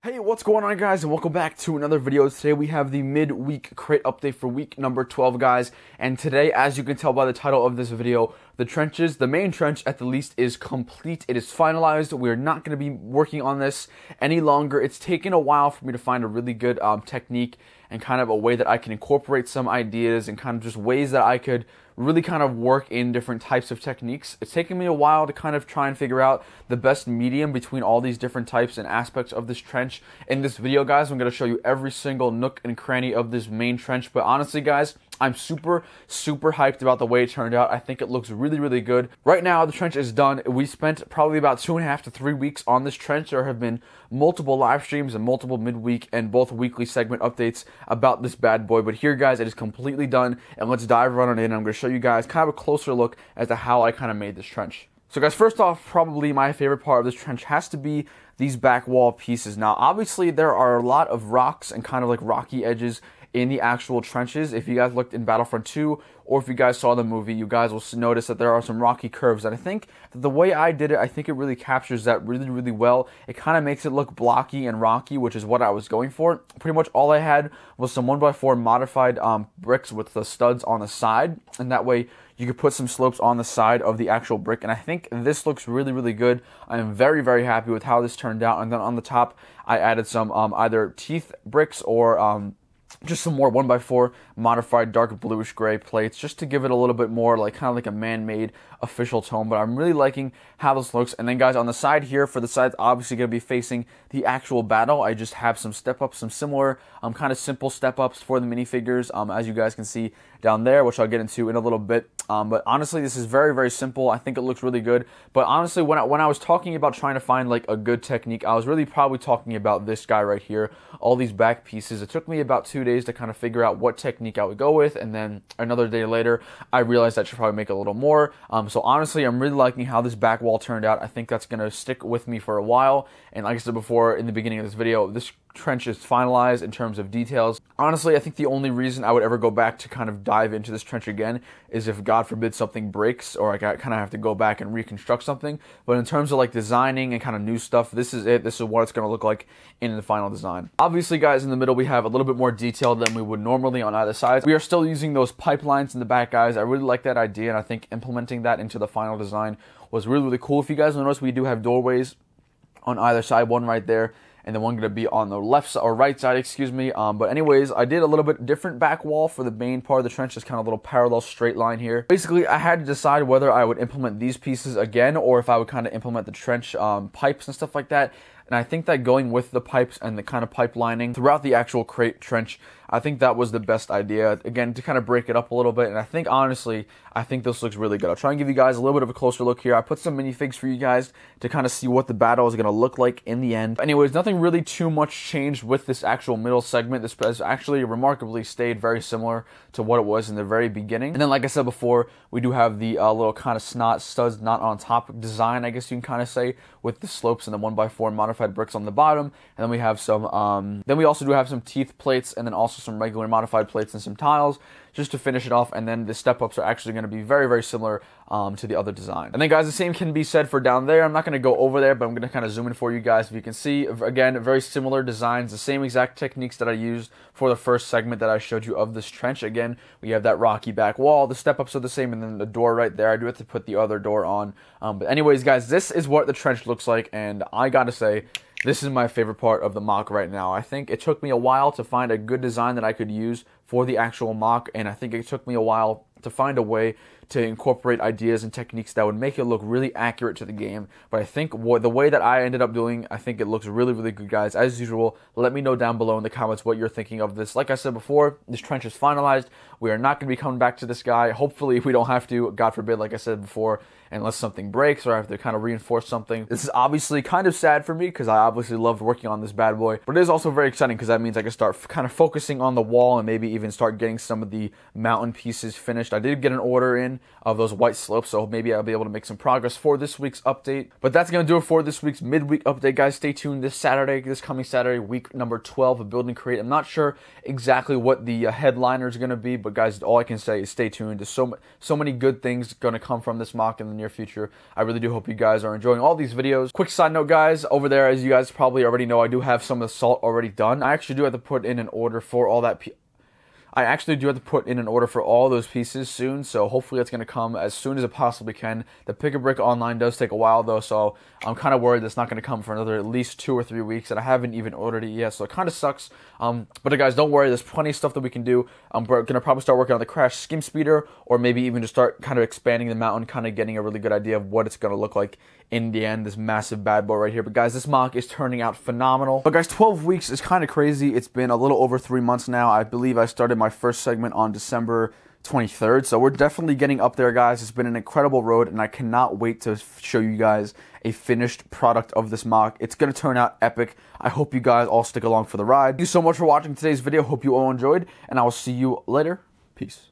Hey, what's going on, guys, and welcome back to another video. Today we have the midweek crate update for week number 12, guys. And today, as you can tell by the title of this video, the main trench at the least is complete. It is finalized. We're not going to be working on this any longer. It's taken a while for me to find a really good technique and kind of a way that I can incorporate some ideas and kind of just ways that I could really kind of work in different types of techniques. It's taken me a while to kind of try and figure out the best medium between all these different types and aspects of this trench. In this video, guys, I'm going to show you every single nook and cranny of this main trench. But honestly, guys, I'm super hyped about the way it turned out. I think it looks really good. Right now, the trench is done. We spent probably about 2.5 to 3 weeks on this trench. There have been multiple live streams and multiple midweek and both weekly segment updates about this bad boy. But here, guys, it is completely done. And let's dive right on in. I'm going to show you guys kind of a closer look as to how I kind of made this trench. So, guys, first off, probably my favorite part of this trench has to be these back wall pieces. Now, obviously, there are a lot of rocks and kind of like rocky edges in the actual trenches. If you guys looked in Battlefront 2 or if you guys saw the movie, you guys will notice that there are some rocky curves. And I think that the way I did it, I think it really captures that really well. It kind of makes it look blocky and rocky, which is what I was going for. Pretty much all I had was some 1x4 modified bricks with the studs on the side, and that way you could put some slopes on the side of the actual brick. And I think this looks really good. I am very happy with how this turned out. And then on the top, I added some either teeth bricks or just some more 1x4 modified dark bluish gray plates, just to give it a little bit more like kind of like a man-made official tone. But I'm really liking how this looks. And then, guys, on the side here, for the sides obviously going to be facing the actual battle, I just have some step-ups, some similar kind of simple step-ups for the minifigures, as you guys can see down there, which I'll get into in a little bit. But honestly, this is very simple. I think it looks really good. But honestly, when I was talking about trying to find like a good technique, I was really probably talking about this guy right here, all these back pieces. It took me about 2 days to kind of figure out what technique I would go with, and then another day later, I realized I should probably make a little more. So honestly, I'm really liking how this back wall turned out. I think that's going to stick with me for a while. And like I said before in the beginning of this video, this trench is finalized in terms of details. Honestly, I think the only reason I would ever go back to kind of dive into this trench again is if, God forbid, something breaks or I kind of have to go back and reconstruct something. But in terms of like designing and kind of new stuff, this is it. This is what it's going to look like in the final design. Obviously, guys, in the middle we have a little bit more detail than we would normally on either side. We are still using those pipelines in the back, guys. I really like that idea, and I think implementing that into the final design was really cool. If you guys notice, we do have doorways on either side, one right there, and then one going to be on the left side or right side, excuse me. But anyways, I did a little bit different back wall for the main part of the trench, just kind of a little parallel straight line here. Basically, I had to decide whether I would implement these pieces again or if I would kind of implement the trench pipes and stuff like that. And I think that going with the pipes and the kind of pipelining throughout the actual crate trench, I think that was the best idea. Again, to kind of break it up a little bit. And I think, honestly, I think this looks really good. I'll try and give you guys a little bit of a closer look here. I put some minifigs for you guys to kind of see what the battle is going to look like in the end. Anyways, nothing really too much changed with this actual middle segment. This has actually remarkably stayed very similar to what it was in the very beginning. And then, like I said before, we do have the little kind of studs not on top design, I guess you can kind of say, with the slopes and the 1x4 modified bricks on the bottom. And then we have some, then we also do have some teeth plates and then also some regular modified plates and some tiles just to finish it off. And then the step-ups are actually going to be very similar to the other design. And then, guys, the same can be said for down there. I'm not going to go over there, but I'm going to kind of zoom in for you guys. If you can see, again, very similar designs, the same exact techniques that I used for the first segment that I showed you of this trench. Again, we have that rocky back wall, the step-ups are the same, and then the door right there. I do have to put the other door on. But anyways, guys, this is what the trench looks like, and I gotta say, this is my favorite part of the MOC right now. I think it took me a while to find a good design that I could use for the actual MOC, and I think it took me a while to find a way to incorporate ideas and techniques that would make it look really accurate to the game. But I think the way that I ended up doing, I think it looks really good, guys. As usual, let me know down below in the comments what you're thinking of this. Like I said before, this trench is finalized. We are not going to be coming back to this guy. Hopefully, we don't have to, God forbid, like I said before, unless something breaks or I have to kind of reinforce something. This is obviously kind of sad for me because I obviously loved working on this bad boy, but it is also very exciting because that means I can start kind of focusing on the wall and maybe even start getting some of the mountain pieces finished. I did get an order in of those white slopes, so maybe I'll be able to make some progress for this week's update. But that's going to do it for this week's midweek update, guys. Stay tuned this coming Saturday, week number 12 of Building Crait. I'm not sure exactly what the headliner is going to be, but guys, all I can say is stay tuned. There's so many good things going to come from this mock in the near future. I really do hope you guys are enjoying all these videos. Quick side note, guys, over there, as you guys probably already know, I do have some of the salt already done. I actually do have to put in an order for all that. I actually do have to put in an order for all those pieces soon, so hopefully it's going to come as soon as it possibly can. The Pick a Brick online does take a while, though, so I'm kind of worried that's not going to come for another at least 2 or 3 weeks, and I haven't even ordered it yet, so it kind of sucks. But guys, don't worry, there's plenty of stuff that we can do. We're going to probably start working on the crash skim speeder, or maybe even just start kind of expanding the mountain, kind of getting a really good idea of what it's going to look like in the end, this massive bad boy right here. But guys, this mock is turning out phenomenal. But guys, 12 weeks is kind of crazy. It's been a little over 3 months now. I believe I started my first segment on December 23rd, so we're definitely getting up there, guys. It's been an incredible road, and I cannot wait to show you guys a finished product of this mock. It's going to turn out epic. I hope you guys all stick along for the ride. Thank you so much for watching today's video. Hope you all enjoyed, and I will see you later. Peace.